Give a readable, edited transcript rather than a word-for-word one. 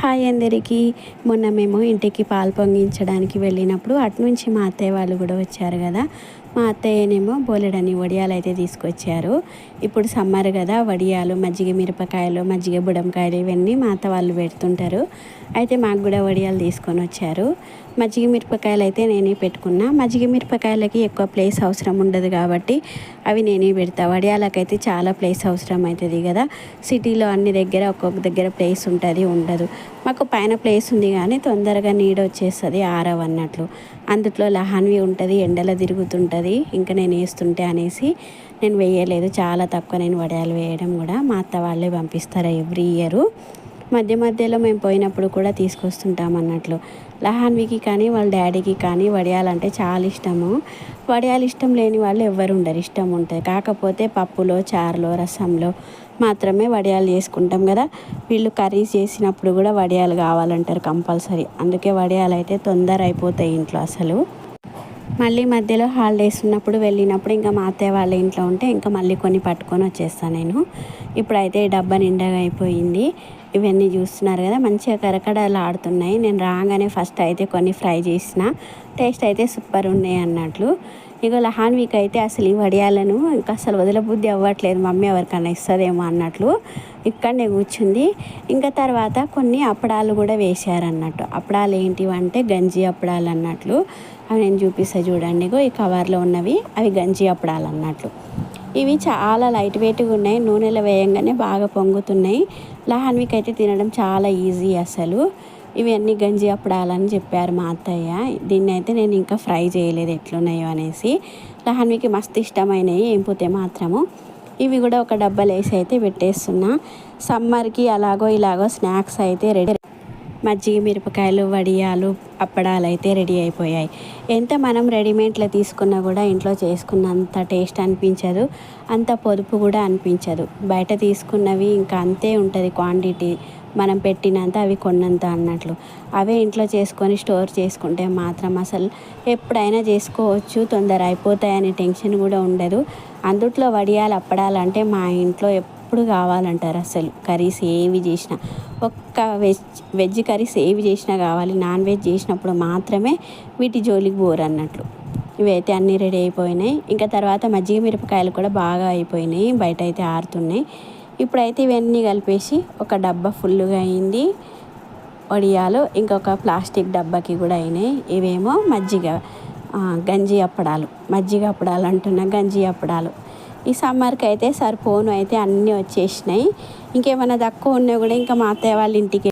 Hi అందరికీ. మొన్న మేము ఇంటికి పాలు పొంగించడానికి వెళ్ళినప్పుడు అటునుంచి మా అత్తయ్య వాళ్ళు కూడా వచ్చారు కదా. మా అత్తయ్యనేమో బోలెడని వడియాలు అయితే తీసుకొచ్చారు. ఇప్పుడు సమ్మర్ కదా, వడియాలు, మజ్జిగ మిరపకాయలు, మజ్జిగ బుడంకాయలు ఇవన్నీ మా అత్త వాళ్ళు పెడుతుంటారు. అయితే మాకు కూడా వడియాలు తీసుకొని వచ్చారు. మజ్జిగ మిరపకాయలు అయితే నేనే పెట్టుకున్నా. మజ్జిగ మిరపకాయలకి ఎక్కువ ప్లేస్ అవసరం ఉండదు కాబట్టి అవి నేనే పెడతా. వడియాలకైతే చాలా ప్లేస్ అవసరం అవుతుంది కదా. సిటీలో అన్ని దగ్గర ఒక్కొక్క దగ్గర ప్లేస్ ఉంటుంది ఉండదు. మాకు పైన ప్లేస్ ఉంది కానీ తొందరగా నీడ వచ్చేస్తుంది ఆరవన్నట్లు. అందుట్లో లహాన్వి ఉంటుంది, ఎండలో తిరుగుతుంటుంది. ఇంకా నేను వేస్తుంటే అనేసి నేను వేయలేదు. చాలా తక్కువ నేను వడియాలు వేయడం కూడా. మా అత్త వాళ్ళే పంపిస్తారు ఎవ్రీ ఇయర్. మధ్య మధ్యలో మేము పోయినప్పుడు కూడా తీసుకొస్తుంటాం అన్నట్లు. లహాన్వికి కానీ వాళ్ళ డాడీకి కానీ వడియాలంటే చాలా ఇష్టము. వడియాలు ఇష్టం లేని వాళ్ళు ఎవ్వరు ఉండరు, ఇష్టం ఉంటుంది. కాకపోతే పప్పులో, చారులో, రసంలో మాత్రమే వడియాలు చేసుకుంటాం కదా. వీళ్ళు కర్రీస్ చేసినప్పుడు కూడా వడియాలు కావాలంటారు కంపల్సరీ. అందుకే వడియాలు అయితే తొందర అయిపోతాయి ఇంట్లో అసలు. మళ్ళీ మధ్యలో హాలిడేస్ ఉన్నప్పుడు వెళ్ళినప్పుడు ఇంకా మా అత్తయ్య వాళ్ళ ఇంట్లో ఉంటే ఇంకా మళ్ళీ కొన్ని పట్టుకొని వచ్చేస్తాను నేను. ఇప్పుడైతే డబ్బా నిండగా అయిపోయింది. ఇవన్నీ చూస్తున్నారు కదా, మంచిగా కరకడలు ఆడుతున్నాయి. నేను రాగానే ఫస్ట్ అయితే కొన్ని ఫ్రై చేసిన, టేస్ట్ అయితే సూపర్ ఉన్నాయి అన్నట్లు. ఇక లహాన్వికి అయితే అసలు ఈ వడియాలను ఇంకా అసలు వదలబుద్ధి అవ్వట్లేదు. మమ్మీ ఎవరికన్నా ఇస్తుందేమో అన్నట్లు ఇక్కడనే కూర్చుంది. ఇంకా తర్వాత కొన్ని అప్పడాలు కూడా వేశారన్నట్టు. అప్పడాలు ఏంటివంటే గంజి అప్పడాలు అన్నట్లు. అవి నేను చూపిస్తా చూడండి. ఈ కవర్లో ఉన్నవి అవి గంజి అప్పడాలు అన్నట్లు. ఇవి చాలా లైట్ వెయిట్గా ఉన్నాయి. నూనెలో వేయంగానే బాగా పొంగుతున్నాయి. లహాన్వికి అయితే తినడం చాలా ఈజీ అసలు. ఇవన్నీ గంజి అప్పడాలని చెప్పారు మా అత్తయ్య. దీన్ని అయితే నేను ఇంకా ఫ్రై చేయలేదు ఎట్లున్నాయో అనేసి. లహాన్వికి మస్తు ఇష్టమైనవి ఏంపోతే మాత్రము. ఇవి కూడా ఒక డబ్బాలు వేసి అయితే పెట్టేస్తున్నా. సమ్మర్కి అలాగో ఇలాగో స్నాక్స్ అయితే రెడీ. మజ్జిగ మిరపకాయలు, వడియాలు, అప్పడాలు అయితే రెడీ అయిపోయాయి. ఎంత మనం రెడీమేడ్లో తీసుకున్నా కూడా ఇంట్లో చేసుకున్నంత టేస్ట్ అనిపించదు, అంత పొదుపు కూడా అనిపించదు. బయట తీసుకున్నవి ఇంకా అంతే ఉంటుంది క్వాంటిటీ, మనం పెట్టినంత అవి కొన్నంత అన్నట్లు. అవే ఇంట్లో చేసుకొని స్టోర్ చేసుకుంటే మాత్రం అసలు ఎప్పుడైనా చేసుకోవచ్చు, తొందర అయిపోతాయనే టెన్షన్ కూడా ఉండదు. అందుట్లో వడియాలు, అప్పడాలు అంటే మా ఇంట్లో ఎప్పుడు కావాలంటారు. అసలు కర్రీస్ ఏవి చేసినా, ఒక్క వెజ్ కర్రీస్ ఏవి చేసినా కావాలి. నాన్ వెజ్ చేసినప్పుడు మాత్రమే వీటి జోలికి పోరు అన్నట్లు. ఇవైతే అన్నీ రెడీ అయిపోయినాయి. ఇంకా తర్వాత మజ్జిగ మిరపకాయలు కూడా బాగా అయిపోయినాయి, బయట అయితే ఆరుతున్నాయి. ఇప్పుడైతే ఇవన్నీ కలిపేసి ఒక డబ్బా ఫుల్గా అయింది వడియాలు. ఇంకొక ప్లాస్టిక్ డబ్బాకి కూడా అయినాయి. ఇవేమో మజ్జిగ గంజి అప్పడాలు, మజ్జిగ అప్పడాలు అంటున్నా, గంజి అప్పడాలు. ఈ సమ్మర్కి అయితే సరిపోను అయితే అన్నీ వచ్చేసినాయి. ఇంకేమైనా తక్కువ ఉన్నా కూడా ఇంకా మా అత్తయ్య వాళ్ళ ఇంటికి